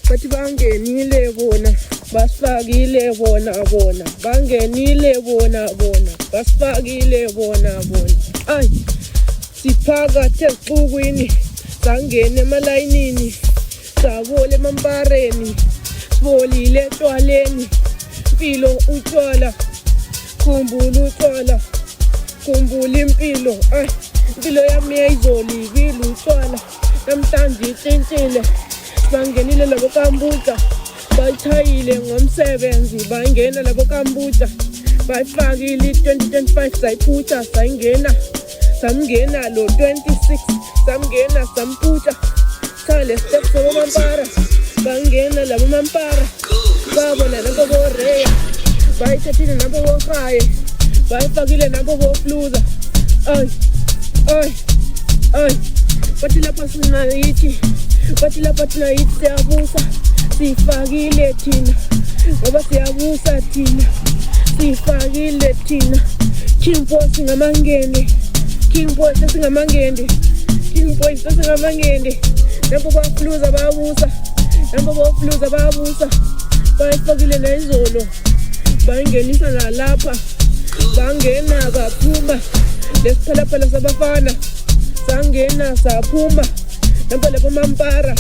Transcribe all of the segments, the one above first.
bathi bangenile bona basifakile bona bangenile bona basifakile bona ay siphakathi exukwini sangena emalayinini sabole emampareni sibolile etshwaleni impilo utshwala khumbula utshwala khumbula impilo ay impilo yami yayizolivile utshwala namhlanje itshintshile bangenile labo kambuca bayithayile ngomsebenzi bangena labo kambuca bayifakile 2025 sayiphutha sayingena samngena lo 26 samngena samputha sale step sabo mampara bangena labo mampara babona nabo boreya bayithathile nabo bohaye bayifakile nabo bofluza ay bathi lapha sinayithi bathi lapha thinayithi siyabusa sifakile thina ngoba siyabusa thina sifakile thina King Boys singamangende King Boys singamangende King Boys singamangende nabo bafluza bayabusa nabo bafluza bayabusa bayifakile nezolo bayingenisa nalapha bangena baphuma lesiphalaphala sabafana sangena saphuma nabo labo mampara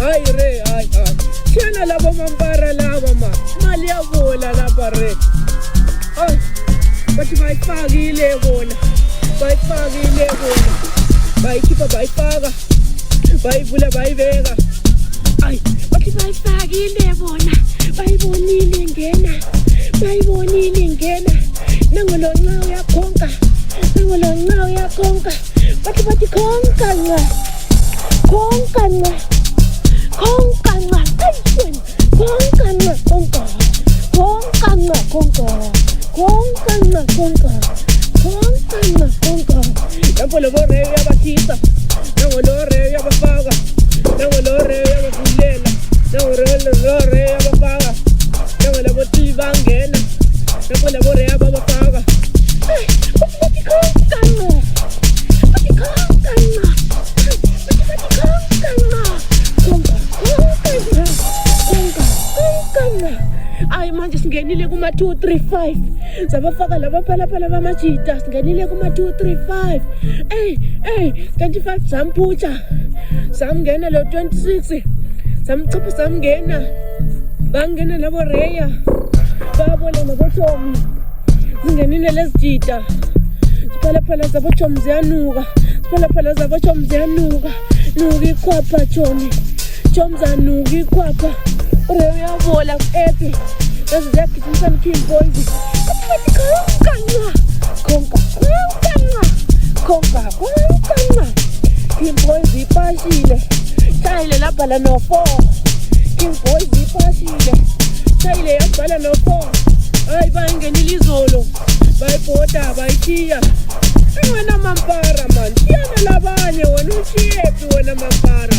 ay tshena labo mampara laba mali yavola lapha re ay bathi bayifakile bona bayikhipha bayifaka bayivula bayibeka ay bathi bayifakile bona bayibonile ngena nangolo ncawo yakhonka bathi khonka nca Nampo lo borreo yabathisa nangolo reo yabafaka nangolo reo yabavulela nangolo reo yabafaka nangolo bothi bangena nampo lo borreo yabafaka bathi khonka ay manje singenile kuma 235 zabafaka labaphalaphala bamajita singenile kuma 235 25 samputha samngena lo 26 samchipha samngena bangena labo reya babona nabotomi singenile lesijita siphalaphala zabotomi ziyanuka siphalaphala zabotomi ziyanuka nuka ikhwapha tomi zanuka ikhwapha reya yavola epi yazigijimisa King Boys konka King Boys ipashile tayile labhala no 4 King Boys ipashile tayile yabhala no 4 ay bangenile izolo bayibhoda bayithiya wena mampara man tiyana labanye wena ushiyephi wena mampara